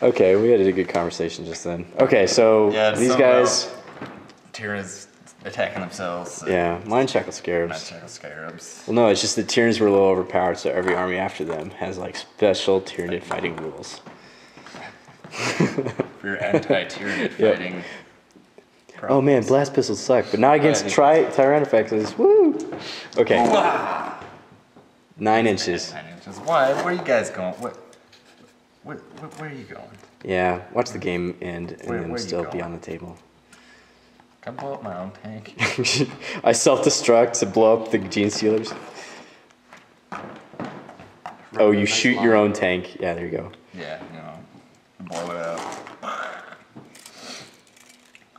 Okay, we had a good conversation just then. Okay, so these guys... Tyranids attacking themselves. Yeah, mine Shackle Scarabs. Shackle Scarabs. Well, no, it's just the Tyranids were a little overpowered, so every army after them has like special Tyranid fighting rules. For your anti-Tyranid fighting. Oh man, blast pistols suck, but not against Tyrannofexes. Woo! Okay. Wow. 9 inches. 9 inches. Why? Where are you guys going? Where are you going? Yeah, watch the game end and then still be on the table. Can I blow up my own tank? I self-destruct to blow up the gene stealers. Oh, you shoot your own tank. Yeah, there you go. Yeah, blow it up.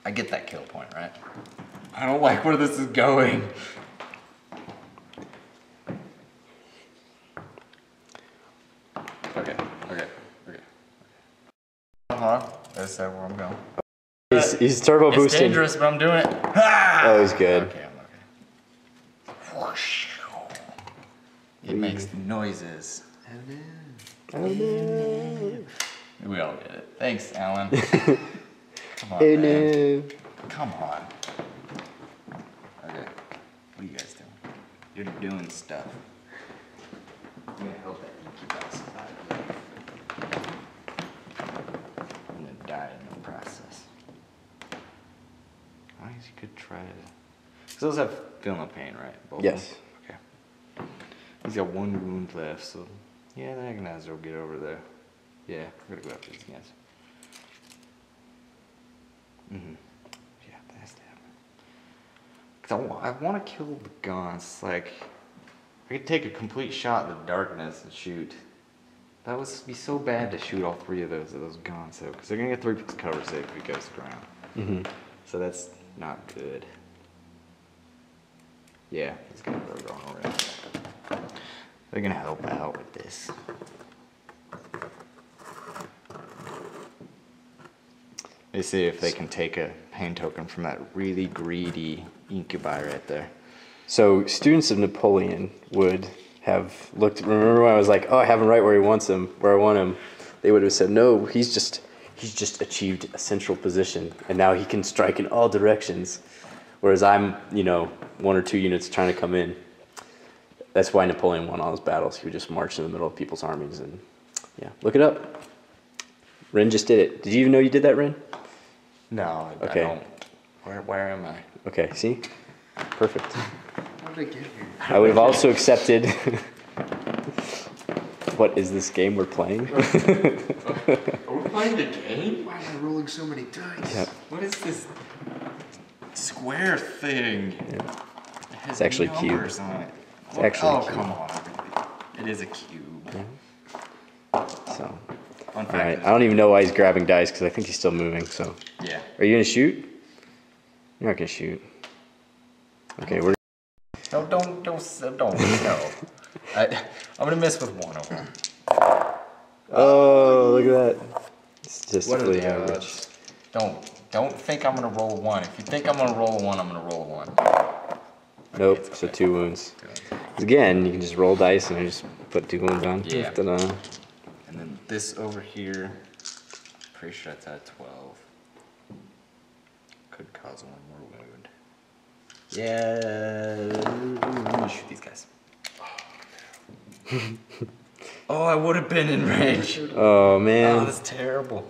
I get that kill point, right? I don't like where this is going. Okay. That's where I'm going. He's turbo boosting. It's dangerous, but I'm doing it. Oh, he's good. Okay, I'm okay. It makes noises. Oh no. We all get it. Thanks, Alan. Come on, Oh man. no. Come on. Okay. What are you guys doing? You're doing stuff. I'm gonna help that incubus survive. I'm gonna die in the process. I guess you could try to. Because those have feel no pain, right? Both Yes. of them? Okay. He's got 1 wound left, so yeah, the agonizer will get over there. Yeah, we're gonna go after these guys. Yeah, that has to happen. Because I want to kill the guns. Like, I could take a complete shot in the darkness and shoot. That would be so bad to shoot all 3 of those guns, though, because they're gonna get 3 pieces of cover safe if it goes to the ground. So that's not good. Yeah, it's gonna go wrong already. They're gonna help out with this. They see if they can take a pain token from that really greedy incubi right there. So students of Napoleon would have looked. Remember when I was like, "Oh, I have him right where he wants him, where I want him." They would have said, "No, he's just achieved a central position, and now he can strike in all directions." Whereas I'm, 1 or 2 units trying to come in. That's why Napoleon won all his battles. He would just march in the middle of people's armies, and yeah, look it up. Ren just did it. Did you even know you did that, Ren? No, okay. I don't. Where am I? Okay, see? Perfect. How did I get here? I would have also accepted... What is this game we're playing? Are we playing the game? Why am I rolling so many dice? Yep. What is this square thing? Yeah. It It's actually cube. numbers on it. It's actually oh, a cube. come on. It is a cube. Yeah. So, Fun fact alright. is- I don't even know why he's grabbing dice, because I think he's still moving, so... Yeah. Are you going to shoot? You're not going to shoot. Okay, we're... No, don't, no. I'm gonna miss with 1 of them. Oh, look at that. Statistically What are the average. odds? Don't think I'm gonna roll 1. If you think I'm gonna roll 1, I'm gonna roll 1. Nope, so 2 wounds. Again, you can just roll dice and just put 2 wounds on. Yeah. Ta-da. And then this over here, pretty sure that's at 12. Could cause 1 more wound. Yeah, shoot these guys. Oh, I would have been in range. Oh, man. Oh, that's terrible.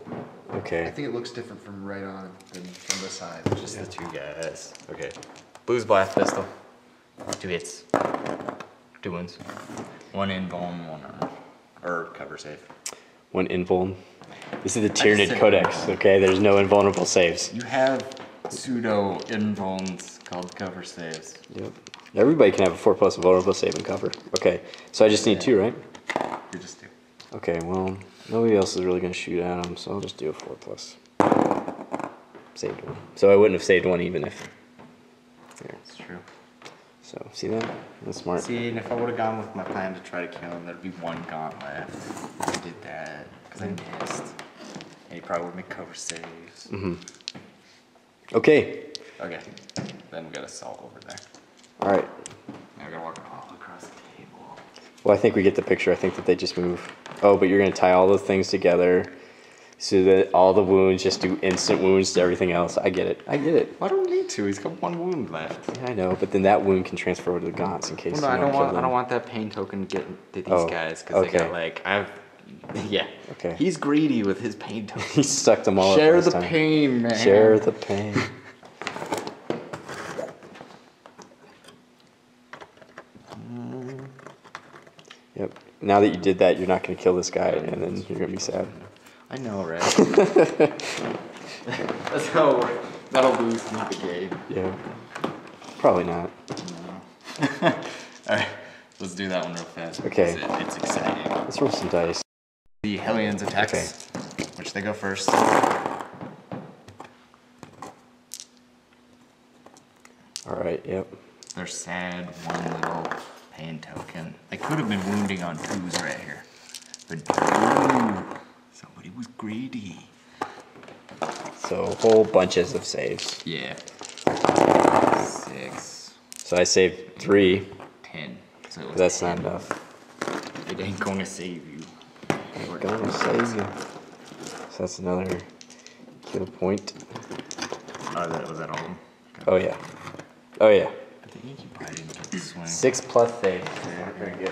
Okay. I think it looks different from right on than from the side. Just the 2 guys. Okay. Blue's blast pistol. 2 hits. 2 wounds. 1 invuln, 1 armor. Or cover save. 1 invuln. This is the Tyranid said Codex, invuln. okay? There's no invulnerable saves. You have pseudo invulns called cover saves. Yep. Everybody can have a 4+ vulnerable save and cover. Okay, so I just need 2, right? You just do. Okay, well, nobody else is really going to shoot at him, so I'll just do a 4+. Saved 1. So I wouldn't have saved 1 even if... There. That's true. So, see that? That's smart. See, and if I would have gone with my plan to try to kill him, there'd be 1 gaunt left. I did that because I missed. And he probably would make cover saves. Okay. Okay, then we got assault over there. Alright. Now we gotta walk all across the table. Well, I think we get the picture. I think that they just move. Oh, but you're going to tie all those things together. So that all the wounds just do instant wounds to everything else. I get it. I get it. I don't need to. He's got 1 wound left. Yeah, I know, but then that wound can transfer over to the gaunts in case. Well, no, you I kill don't them. want that pain token to get to these Oh, guys because okay. they got like yeah. Okay. He's greedy with his pain token. He sucked them all Share up the last time. pain, man. Share the pain. Yep. Now that you did that, you're not going to kill this guy, and then you're going to be sad. I know, right? That's how that'll lose me the game. Yeah. Probably not. No. Alright, let's do that one real fast. Okay. It's exciting. Let's roll some dice. The Hellions attacks, which they go first. Alright, yep. They're sad, 1 little pain token. They could have been wounding on 2s right here. But ooh, somebody was greedy. So, whole bunches of saves. Yeah. 6, So I saved 3. 10. So it was That's 10. not enough. It ain't gonna save you. We're gonna save you. So that's another kill point. Oh, was that all of them? Okay. Oh, yeah. Oh, yeah. I think you probably didn't get the swing. 6 plus save. Yeah. Very good.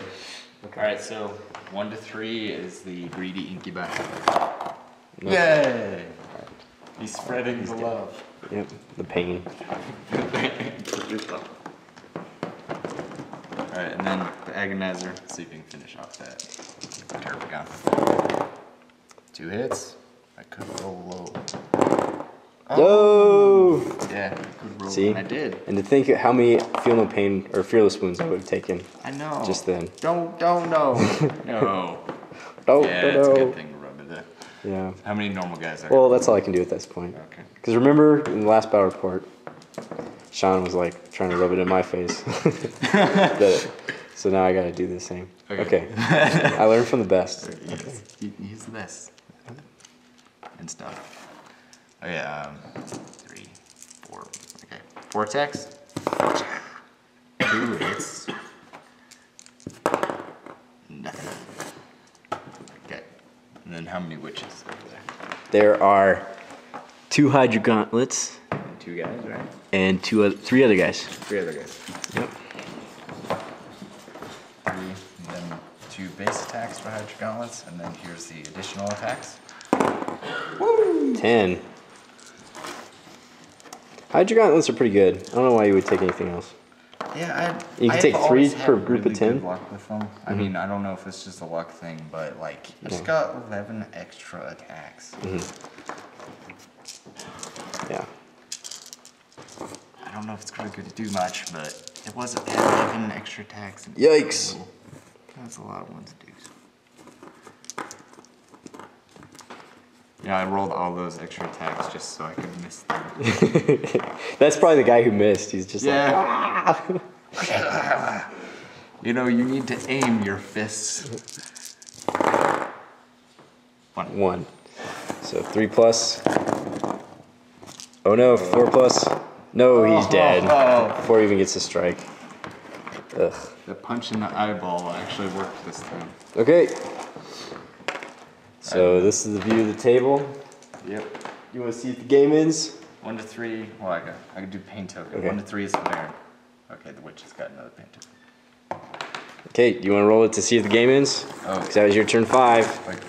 Alright, so 1 to 3 is the greedy incubi. Nope. Yay! He's spreading the love. Yep, the pain. Alright, and then the agonizer. Let's see if you can finish off that turret gun. 2 hits. I could roll low. Oh! Yeah, I could roll. See? And I did. And to think how many feel no pain or fearless wounds I would have taken I know. just then. Don't know. No. Oh, Yeah, no, it's a no. good thing to rub it in. Yeah. How many normal guys are Well, that's all I can do at this point. Okay. Because remember, in the last battle report, Sean was like trying to rub it in my face. So now I gotta do the same. Okay. I learned from the best. Okay. He's the best. And stuff. Oh yeah, 3, 4. Okay. 4 attacks. 2 hits. Nothing. Okay. And then how many witches are there? There are 2 Hydra gauntlets And 2 guys, right? and 3 other guys. 3 other guys. Yep. 3, and then 2 base attacks for Hydra Gauntlets, and then here's the additional attacks. 10. Hydra gauntlets are pretty good. I don't know why you would take anything else. Yeah, You can take 3 per group of 10? Good luck with them. I mean, I don't know if it's just a luck thing, but like, I just got 11 extra attacks. Yeah. I don't know if it's really good to do much, but it was 11 extra attacks. And Yikes. That's a lot of ones to do. Yeah, I rolled all those extra attacks just so I could miss them. That's probably the guy who missed. He's just Yeah. You know, you need to aim your fists. 1. 1. So 3 plus. Oh no, 4 plus. No, he's dead. Before he even gets a strike. Ugh. The punch in the eyeball actually worked this time. Okay. So this is the view of the table. Yep. You want to see if the game ends? 1 to 3. Well, I could do pain token. Okay. 1 to 3 is the Baron. Okay, the witch has got another pain token. Okay, do you want to roll it to see if the game ends? Oh. Because that was your turn 5. Like,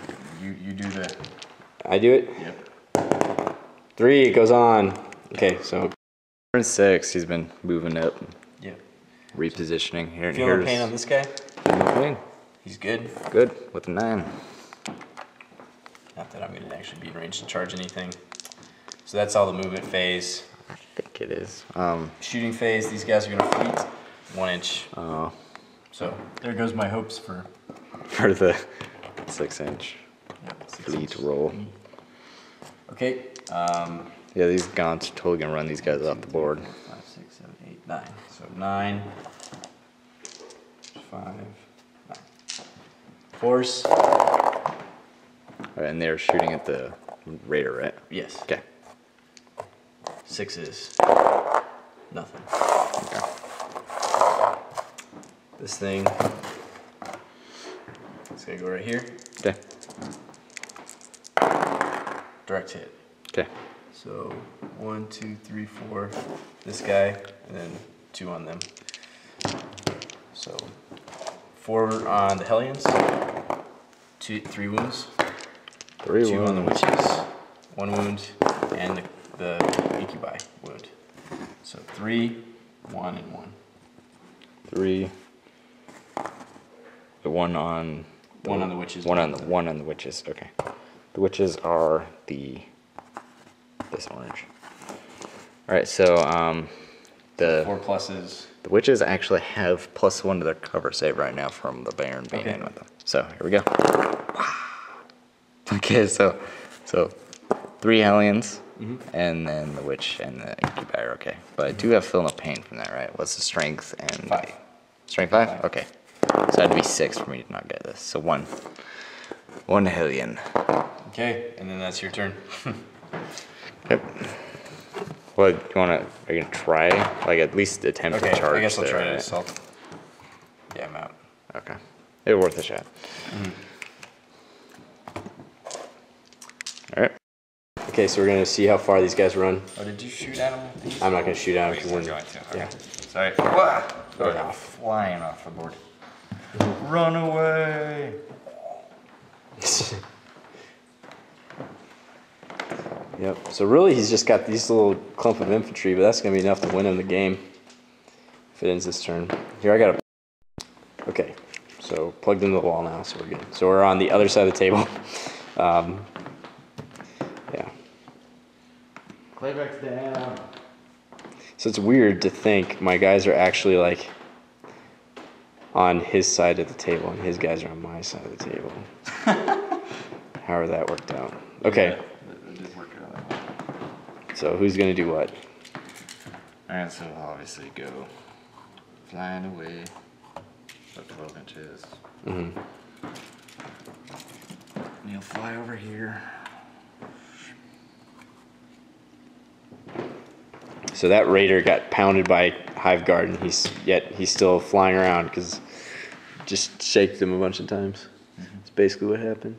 you do the. I do it? Yep. 3, it goes on. Okay, so. Turn 6. He's been moving up, Yeah. repositioning here. Feel no pain on this guy? Pain. He's good. Good with a 9. Not that I'm going to actually be in range to charge anything. So that's all the movement phase. I think it is. Shooting phase, these guys are going to fleet 1 inch. Oh. So there goes my hopes for For the 6-inch 6 fleet inch. roll. Okay. Yeah, these gaunts are totally gonna run these guys off the board. 5, 6, 7, 8, 9. So 9, 5, 9. Force. Alright, and they're shooting at the raider, right? Yes. Okay. 6 is nothing. Okay. This thing. It's gonna go right here. Okay. direct hit. Okay. So 1, 2, 3, 4. This guy, and then 2 on them. So 4 on the Hellions. 3 wounds. 3 2 wounds. on the witches. 1 wound, and the incubi wound. So 3, 1, and 1. 3. The 1 on. 1 on the witches. 1 on the witches. Okay. The witches are this orange. All right. So the 4 pluses. The witches actually have +1 to their cover save right now from the Baron being in with them. So here we go. Okay, so 3 Hellions, and then the witch and the incubi are okay. But I do have Feel No Pain from that, right? What's the strength and 5. Strength 5? Okay. So that'd be 6 for me to not get this. So 1 Hellion. Okay, and then that's your turn. Yep. Well, you wanna? Are you gonna try? Like at least attempt to charge? I guess I'll there, try to right? assault. Yeah, I'm out. Okay. It was worth a shot. All right. Okay, so we're gonna see how far these guys run. Oh, did you shoot at him? I'm not gonna shoot at them because we're then, going to. Okay. yeah. Sorry. Going off. Flying off the board. Run away. Yep. So really, he's just got these little clump of infantry, but that's gonna be enough to win him the game if it ends this turn. Here, I got a. Okay. So plugged into the wall now, so we're good. So we're on the other side of the table. Yeah. Clayback's down. So it's weird to think my guys are actually like on his side of the table, and his guys are on my side of the table. However that worked out. Okay. Yeah, it did work out that way. So who's gonna do what? Alright, so I'll obviously go flying away about 12 inches. Mm-hmm. And he'll fly over here. So that raider got pounded by Hive Guard, and he's still flying around because just shaked him a bunch of times. That's basically what happened.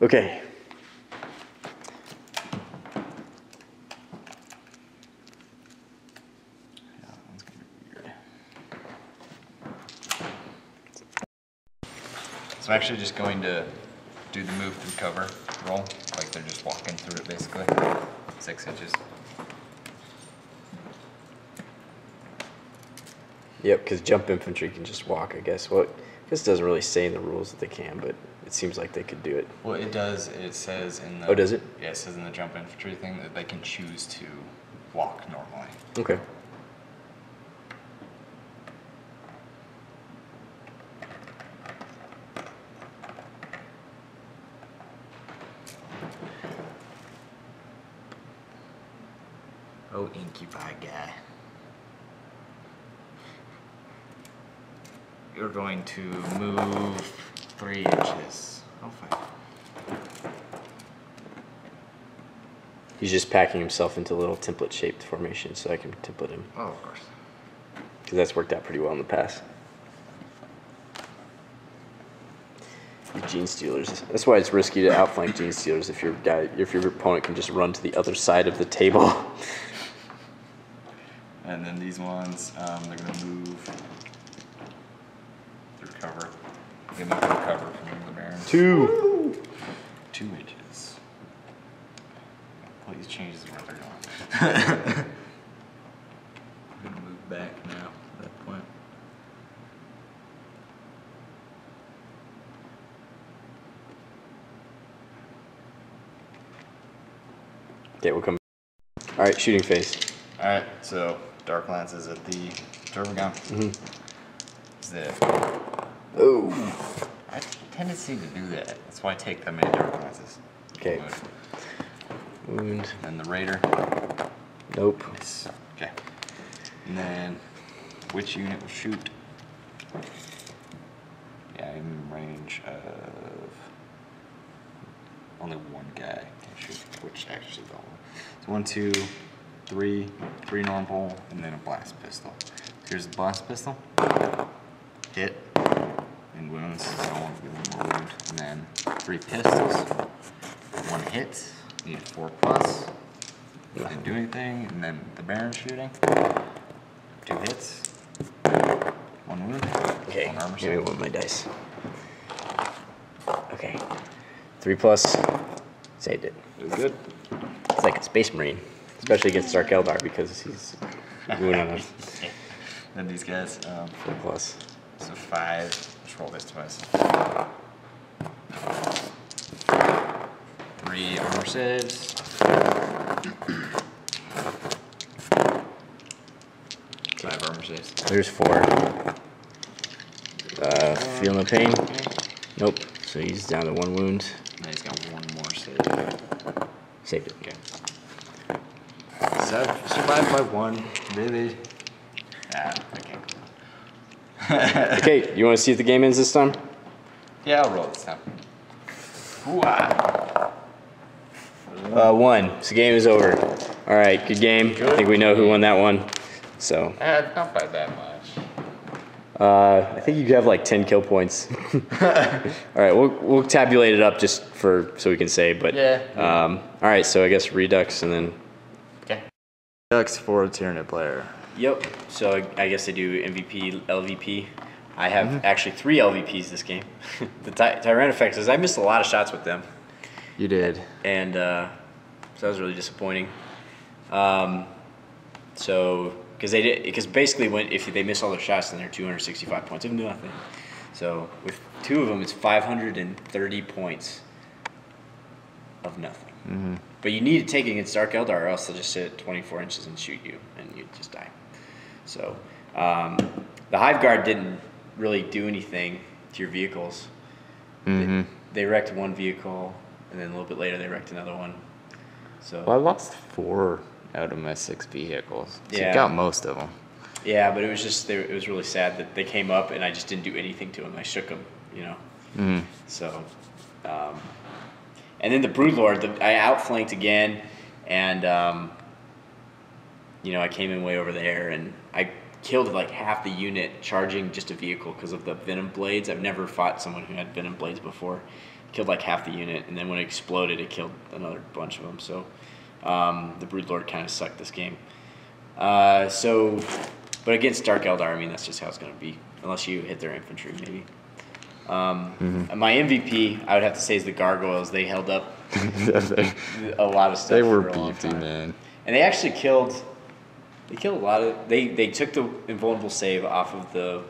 Okay. Yeah, that one's gonna be weird. So I'm actually just going to do the move through cover roll, like they're just walking through it basically. 6 inches. Yep, because jump infantry can just walk, I guess. Well, this doesn't really say in the rules that they can, but it seems like they could do it. Well, it does. It says in the. Oh, does it? Yeah, it says in the jump infantry thing that they can choose to walk normally. Okay. Oh, incubi guy. You're going to move 3 inches. Oh, fine. He's just packing himself into little template-shaped formations so I can template him. Oh, of course. Because that's worked out pretty well in the past. Gene Stealers. That's why it's risky to outflank Gene Stealers if your opponent can just run to the other side of the table. And then these ones, they're going to move through cover. They move through cover from the Baron. 2. 2 inches. Please change where they're going. I'm going to move back now at that point. Okay, we'll come. All right, shooting phase. Alright, so Dark Lance is at the turbo gun. Zip. Oh. I have a tendency to do that. That's why I take that many Dark Lances. Okay. Wound. And the Raider. Nope. Nice. Okay. And then, which unit will shoot? Yeah, I'm in range of only one guy can shoot, which actually is all. So 1, 2, 3 normal, and then a blast pistol. Here's the blast pistol. Hit and wounds, so I won't give him a wound. And then 3 pistols. 1 hit. need 4+. Didn't do anything, and then the Baron shooting. 2 hits. 1 wound. Okay, 1 armor give me save. one of my dice. Okay, 3+, saved it. It was good. It's like a Space Marine, especially against Dark Eldar because he's doing on us. Then these guys. 4+. So 5. Let's roll this twice. 3 armor saves. 5 armor saves. There's 4. Feel no pain. Nope. So he's down to 1 wound. Now he's got 1 more save. Saved it. Okay. Survived by 1. Really? Ah, I can't. Okay, you want to see if the game ends this time? Yeah, I'll roll this time. Ooh-ah. 1. So the game is over. All right, good game. I think we know who won that one. So Not by that much. I think you have like 10 kill points. All right, we'll tabulate it up just so we can say. But Yeah. All right, so I guess Redux and then. Okay. Ducks for a Tyranid player. Yep. So I guess I do MVP, LVP. I have actually 3 LVPs this game. The Tyranids effects is I missed a lot of shots with them. You did. And so that was really disappointing. Because basically if they miss all their shots, then they're 265 points of nothing. So with 2 of them, it's 530 points of nothing. Mm-hmm. But you need to take it against Dark Eldar, or else they'll just sit at 24 inches and shoot you, and you just die. So the Hive Guard didn't really do anything to your vehicles. Mm-hmm. They wrecked 1 vehicle, and then a little bit later they wrecked another one. So Well, I lost 4 out of my 6 vehicles. So Yeah. you got most of them. yeah, but it was just it was really sad that they came up and I just didn't do anything to them. I shook them, you know. Mm-hmm. So, and then the Broodlord, I outflanked again, and I came in way over there, and I killed like half the unit charging just a vehicle because of the venom blades. I've never fought someone who had venom blades before. Killed like half the unit, and then when it exploded, it killed another bunch of them. So the Broodlord kind of sucked this game. But against Dark Eldar, I mean, that's just how it's going to be, unless you hit their infantry, maybe. My MVP, I would have to say, is the Gargoyles. They held up a lot of stuff. They were for a long beefy, time. man. And they actually killed a lot of. They took the invulnerable save off of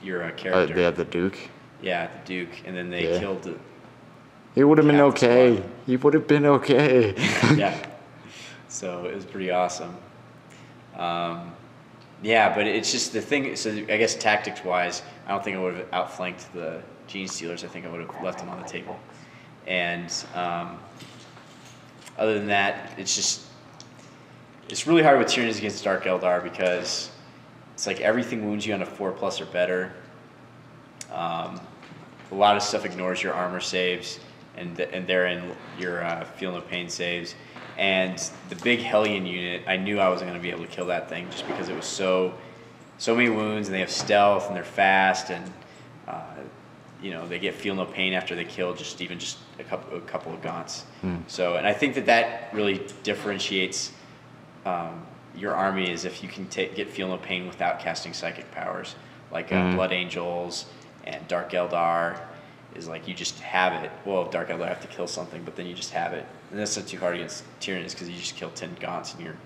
your character. Yeah, the Duke. Yeah, the Duke, and then they killed. He would have been half the okay. squad. He would have been okay. Yeah. So it was pretty awesome. Yeah, but it's just the thing. So I guess tactics-wise, I don't think I would have outflanked the Gene Stealers. I think I would have left them on the table. And other than that, it's really hard with Tyranids against Dark Eldar because it's like everything wounds you on a 4+ or better. A lot of stuff ignores your armor saves, and they're in your feel no pain saves. And the big Hellion unit, I knew I wasn't going to be able to kill that thing just because it was so many wounds, and they have stealth, and they're fast, and they get feel no pain after they kill just a couple of gaunts. So, and I think that really differentiates your army is if you can get feel no pain without casting psychic powers, like Blood Angels and Dark Eldar. Is like you just have it. Well, Dark Eldar have to kill something, but then you just have it. And that's not too hard against Tyranids because you just kill 10 gaunts and you're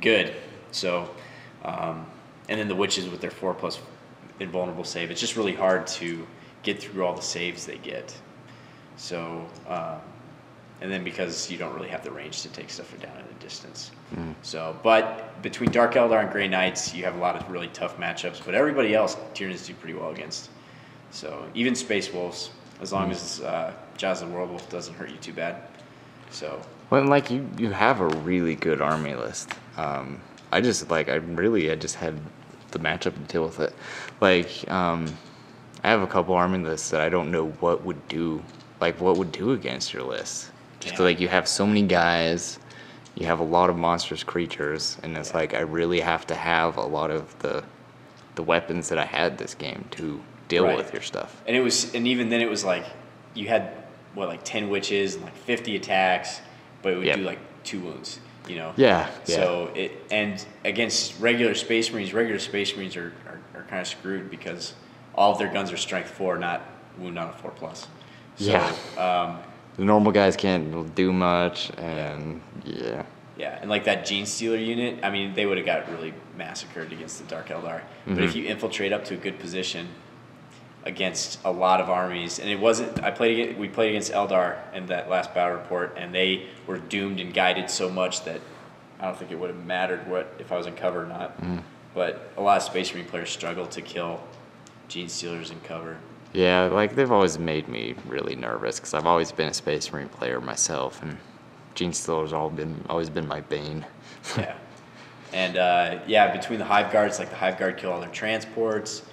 good. So, and then the Witches with their 4+ invulnerable save. It's just really hard to get through all the saves they get. So, and then because you don't really have the range to take stuff down at a distance. So, but between Dark Eldar and Grey Knights, you have a lot of really tough matchups. But everybody else, Tyranids do pretty well against. So even Space Wolves, as long as Jaws the World Wolf doesn't hurt you too bad. So. Well, like you have a really good army list. I just had the matchup to deal with it. Like I have a couple army lists that I don't know what would do against your list. Just 'cause, like you have so many guys, you have a lot of monstrous creatures, and it's like I really have to have a lot of the weapons that I had this game to deal with your stuff. And even then it was like you had like 10 witches and like 50 attacks, but it would Yep. do like 2 wounds. You know. Yeah. So and against regular Space Marines are kind of screwed because all of their guns are strength 4, not wound on a 4+. So, Yeah. The normal guys can't do much, and yeah. Yeah, and like that Gene Stealer unit, I mean, they would have got really massacred against the Dark Eldar. But if you infiltrate up to a good position against a lot of armies, and it wasn't, we played against Eldar in that last battle report, and they were doomed and guided so much that I don't think it would have mattered if I was in cover or not. But a lot of Space Marine players struggle to kill Gene Stealers in cover. Yeah, like they've always made me really nervous because I've always been a Space Marine player myself, and Gene Stealer's always been my bane. Yeah. And between the Hive Guards, like the Hive Guard kill all their transports,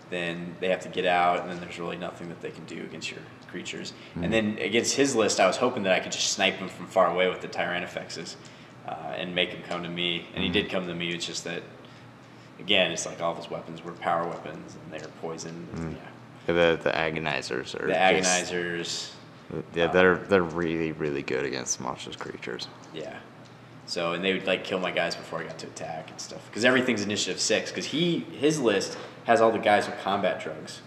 then they have to get out, and then there's really nothing that they can do against your creatures. And then against his list, I was hoping that I could just snipe him from far away with the Tyrannifexes and make him come to me. And he did come to me. It's just that, again, it's like all of his weapons were power weapons, and they were poison. The agonizers are the agonizers. They're really, really good against monstrous creatures. Yeah. So, and they would like kill my guys before I got to attack and stuff. Because everything's initiative 6. Because his list has all the guys with combat drugs.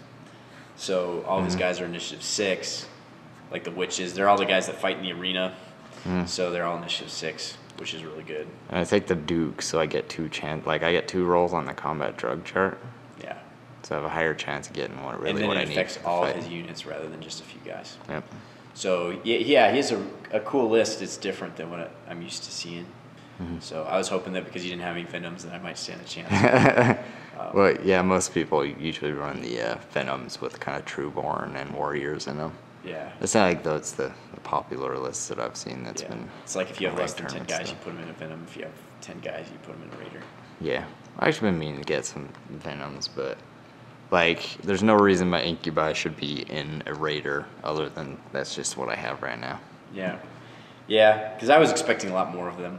So all of his guys are initiative 6. Like the witches, they're all the guys that fight in the arena. So they're all initiative 6, which is really good. And I take the Duke, so I get I get 2 rolls on the combat drug chart. Yeah. So I have a higher chance of getting what I need. And then it affects all of his units rather than just a few guys. Yep. So, yeah, he has a cool list. It's different than what I'm used to seeing. So I was hoping that because he didn't have any Venoms, that I might stand a chance. Well, yeah, most people usually run the Venoms with kind of Trueborn and Warriors in them. Yeah. It's not like that's the popular list that I've seen that's been... It's like if you have less than 10 tournament guys, stuff. you put them in a Venom. If you have 10 guys, you put them in a Raider. Yeah. I've actually been meaning to get some Venoms, but... Like, there's no reason my Incubi should be in a Raider other than that's just what I have right now. Yeah. Yeah, because I was expecting a lot more of them.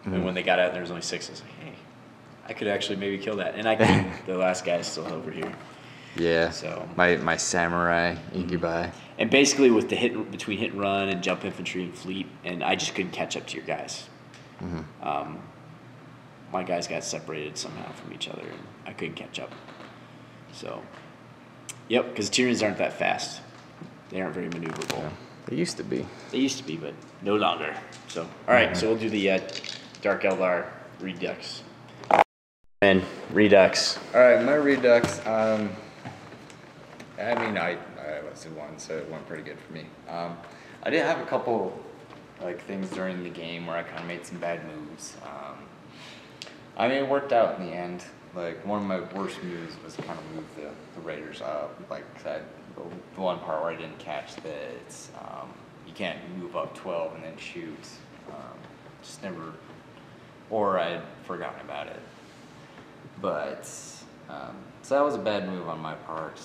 And when they got out and there was only 6, I was like, hey, I could actually maybe kill that. And I couldn't. The last guy is still over here. Yeah. So My Samurai Incubi. And basically with the between hit and run and jump infantry and fleet, and I just couldn't catch up to your guys. My guys got separated somehow from each other, and I couldn't catch up. So, yep, because Tyranids aren't that fast. They aren't very maneuverable. Yeah. They used to be. They used to be, but no longer. So, all right, so we'll do the Dark Eldar Redux. And Redux. All right, my Redux, I mean, I was the one, so it went pretty good for me. I did have a couple things during the game where I kind of made some bad moves. I mean, it worked out in the end. Like, one of my worst moves was kind of move the Raiders up. Like, the one part where I didn't catch that it's, you can't move up 12 and then shoot. Just never, or I'd forgotten about it. But, so that was a bad move on my part.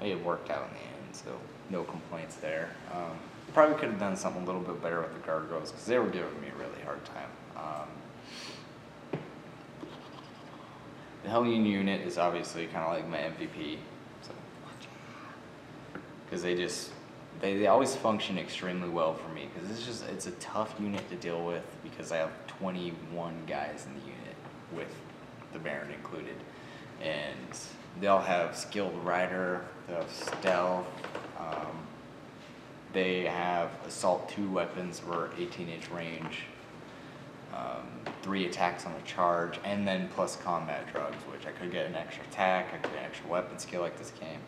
It worked out in the end, so no complaints there. Probably could have done something a little bit better with the gargoyles because they were giving me a really hard time. The Hellion unit is obviously kind of like my MVP, so because they always function extremely well for me because it's a tough unit to deal with because I have 21 guys in the unit with the Baron included, and they all have skilled rider, they have stealth, they have assault 2 weapons for 18-inch range. 3 attacks on a charge, and then plus combat drugs, which I could get an extra attack, I could get an extra weapon skill like this game.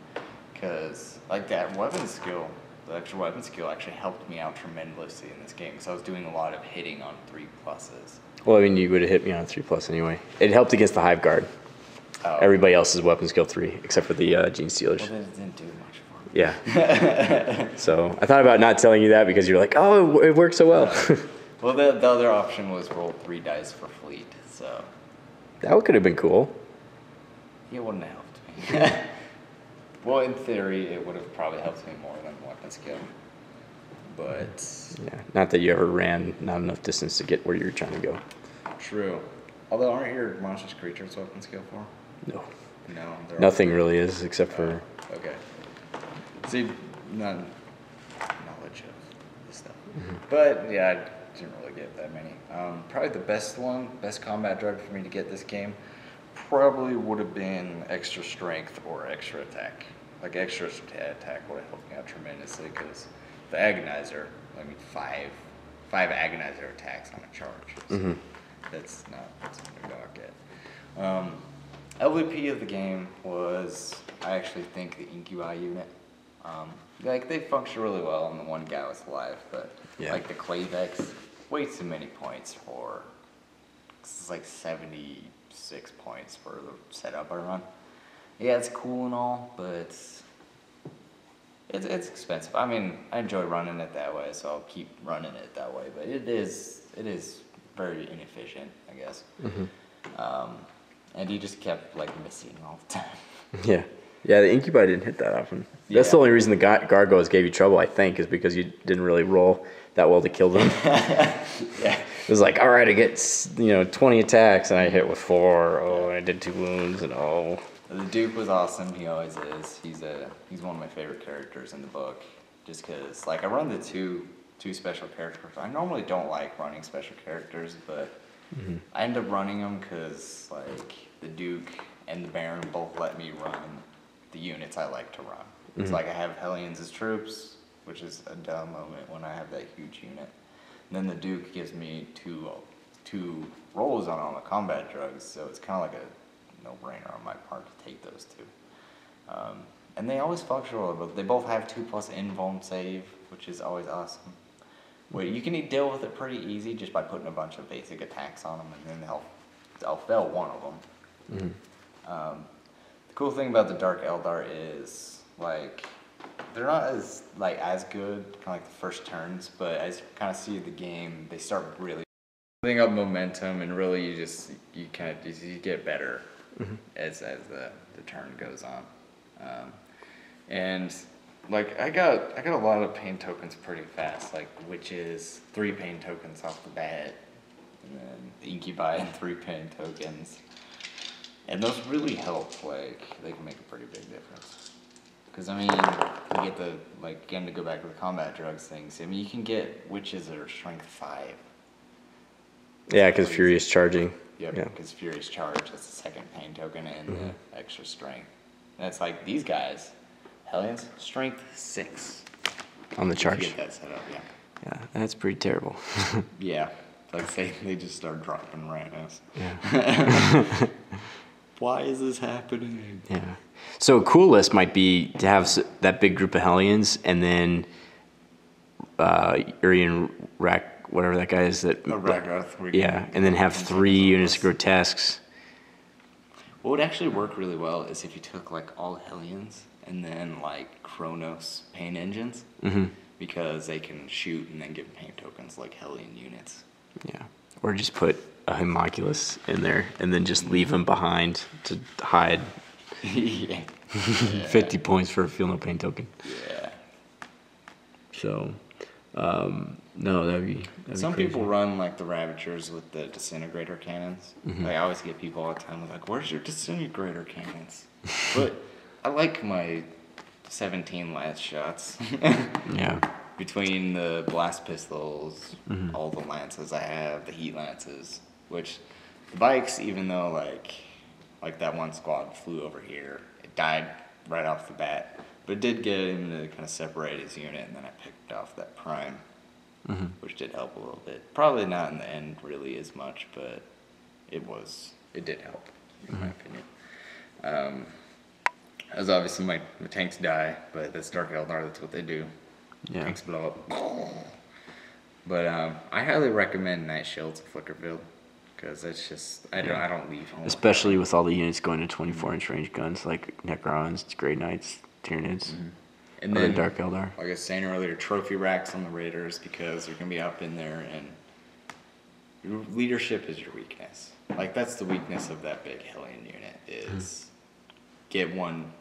Because, like, that weapon skill, the extra weapon skill actually helped me out tremendously in this game, because I was doing a lot of hitting on 3+. Well, I mean, you would have hit me on a 3+ anyway. It helped against the Hive Guard. Oh. Everybody else's weapon skill 3, except for the Gene Stealers. Well, that didn't do much for me. Yeah. So I thought about not telling you that because you're like, oh, it worked so well. Well, the other option was roll 3 dice for fleet, so... That could have been cool. It wouldn't have helped me. Well, in theory, it would have probably helped me more than weapon skill. But... Yeah, not that you ever ran not enough distance to get where you're trying to go. True. Although, aren't your monstrous creatures weapon skill 4? No. No. Nothing really is, except for... Okay. See, none bunch of this stuff. But yeah, I didn't really get that many. Probably the best combat drug for me to get this game, probably would have been extra strength or extra attack. Like extra attack would have helped me out tremendously because the agonizer, I mean five agonizer attacks on a charge. So that's not something to knock at. LVP of the game was, I actually think, the Incubi unit. Like they function really well, and the one guy was alive, but like the Clavex, way too many points for. It's like 76 points for the setup I run. Yeah, it's cool and all, but it's expensive. I mean, I enjoy running it that way, so I'll keep running it that way. But it is very inefficient, I guess. And he just kept like missing all the time. Yeah. Yeah, the Incubi didn't hit that often. That's the only reason the Gargoyles gave you trouble, I think, is because you didn't really roll that well to kill them. Yeah. It was like, all right, I get 20 attacks, and I hit with 4. Oh, I did 2 wounds, and oh. The Duke was awesome. He always is. He's one of my favorite characters in the book, just because like I run the two special characters. I normally don't like running special characters, but I end up running them because like the Duke and the Baron both let me run the units I like to run. It's like I have Hellions as troops, which is a dumb moment when I have that huge unit. And then the Duke gives me two rolls on all the combat drugs, so it's kind of like a no-brainer on my part to take those two. And they always function well, but they both have 2+ invuln save, which is always awesome. Wait, you can deal with it pretty easy just by putting a bunch of basic attacks on them, and then they'll fail one of them. The cool thing about the Dark Eldar is like they're not as good, kind of like the first turns, but as you kind of see the game, they start really building up momentum, and really you get better as the turn goes on. And like I got a lot of pain tokens pretty fast, like witches 3 pain tokens off the bat, and then Incubi and 3 pain tokens. And those really help, like, they can make a pretty big difference. Because, I mean, you get again, to go back to the combat drugs things, I mean, you can get witches that are strength 5. Yeah, because Furious charging. Yep, because Furious charge, that's the 2nd pain token and the extra strength. And it's like, these guys, Hellions, strength 6. On the charge. You get that set up, yeah. Yeah, that's pretty terrible. Yeah, like they just start dropping randos. Yeah. Why is this happening? Yeah. So a cool list might be to have that big group of Hellions, and then Urian Rack, whatever that guy is. Yeah, and then have 3 units of Grotesques. What would actually work really well is if you took like all Hellions and then like Chronos pain engines, because they can shoot and then give pain tokens like Hellion units. Yeah. Or just put a Homunculus in there and then just leave him behind to hide. Yeah. 50 points for a feel no pain token. Yeah. So, no, that'd be Some crazy. people run like the Ravagers with the disintegrator cannons. Like, I always get people all the time like, "Where's your disintegrator cannons?" But I like my 17 lance shots. Yeah. Between the blast pistols, all the lances I have, the heat lances, which the bikes, even though like that one squad flew over here, it died right off the bat, but it did get him to kind of separate his unit, and then I picked off that prime, which did help a little bit. Probably not in the end really as much, but it did help, in my opinion. As obviously my tanks die, but that's Dark Eldar, that's what they do. Yeah. Tanks blow up. But I highly recommend Night Shields of Flickerfield, because it's just I don't leave home. Especially with all the units going to 24-inch range guns like Necrons, Grey Knights, Tyranids, and then Dark Eldar. Like I was saying earlier, trophy racks on the Raiders, because they're gonna be up in there, and your leadership is your weakness. Like that's the weakness of that big Hellion unit is get one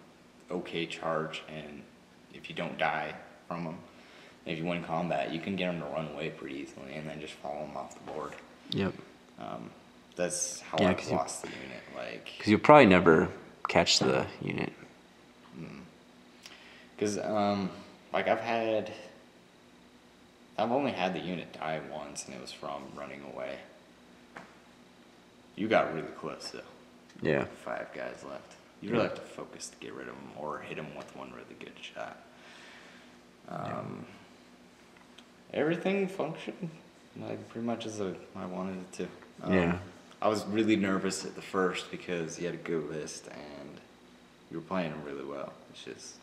okay charge, and if you don't die from them, if you win combat, you can get them to run away pretty easily, and then just follow them off the board. Yep. That's how I've lost the unit. Like, because you'll probably never catch the unit. Because like I've had I've only had the unit die once, and it was from running away. You got really close, though. Yeah. 5 guys left. You really have to focus to get rid of them, or hit them with one really good shot. Everything functioned like pretty much as I wanted it to. Yeah. I was really nervous at the first because you had a good list and you were playing them really well. It's just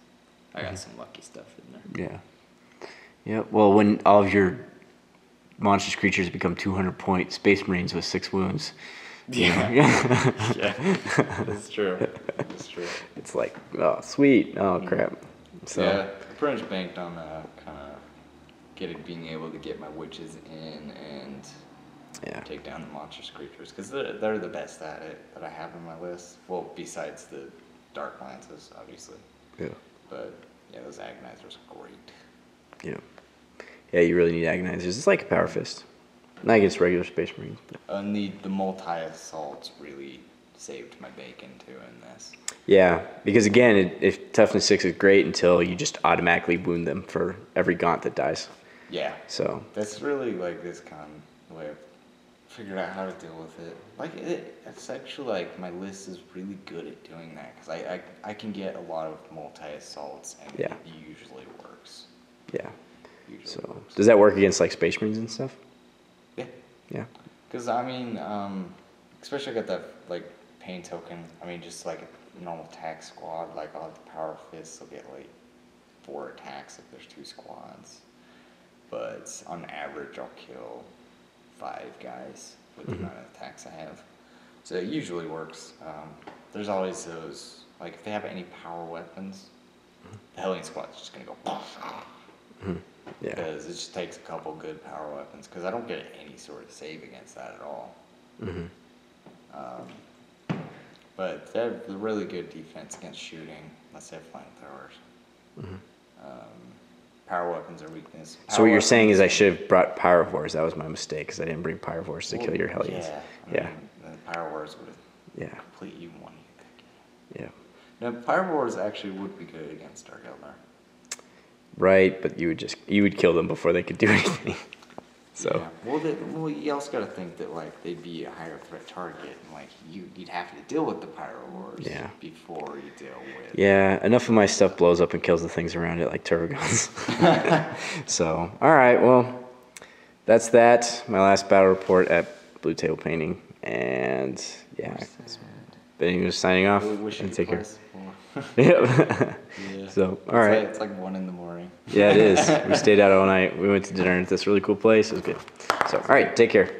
I got some lucky stuff in there. Yeah. Yeah. Well, when all of your monstrous creatures become 200-point Space Marines with 6 wounds. Yeah. Yeah. That's true. That's true. It's like, oh, sweet. Oh, crap. So. Yeah, I pretty much banked on kind of being able to get my witches in and take down the monstrous creatures because they're the best at it that I have on my list. Well, besides the Dark Lances, obviously. Yeah. But yeah, those agonizers are great. Yeah. Yeah, you really need agonizers. It's like a power fist. Not against regular Space Marines. And the multi-assaults really saved my bacon too in this. Yeah, because again, if toughness 6 is great until you just automatically wound them for every gaunt that dies. Yeah. So that's really like this kind of way of figured out how to deal with it. Like it's actually like my list is really good at doing that because I can get a lot of multi-assaults and it usually works. Yeah. So does that work against like Space Marines and stuff? Yeah. Yeah. Because I mean, especially I got that like pain token. I mean, just like a normal attack squad, like I'll have the power fists. I'll get like 4 attacks if there's 2 squads. But on average, I'll kill 5 guys with the amount of attacks I have. So it usually works. There's always those, like if they have any power weapons, the Hellion Squad's just going to go Yeah. Because it just takes a couple good power weapons, because I don't get any sort of save against that at all. But they have a really good defense against shooting, unless they have flamethrowers. Power weapons are weakness. So what you're saying is I should have brought Pyrovores. That was my mistake, because I didn't bring Pyrovores to kill your Hellions. Yeah. I mean, the Pyrovores would have complete you one hit that game. Yeah. Now, Pyrovores actually would be good against Dark Eldar. Right, but you would kill them before they could do anything. So. Yeah. Well, you also got to think that like they'd be a higher threat target, and like you'd have to deal with the Pyrovores before you deal with. Yeah, enough of my stuff blows up and kills the things around it like turbo guns. So, all right, well, that's that. My last battle report at Blue Table Painting, and Benny was signing off. And take care. Yep. So, all right. It's like 1 a.m. Yeah, it is. We stayed out all night. We went to dinner at this really cool place. It was good. So, all right, take care.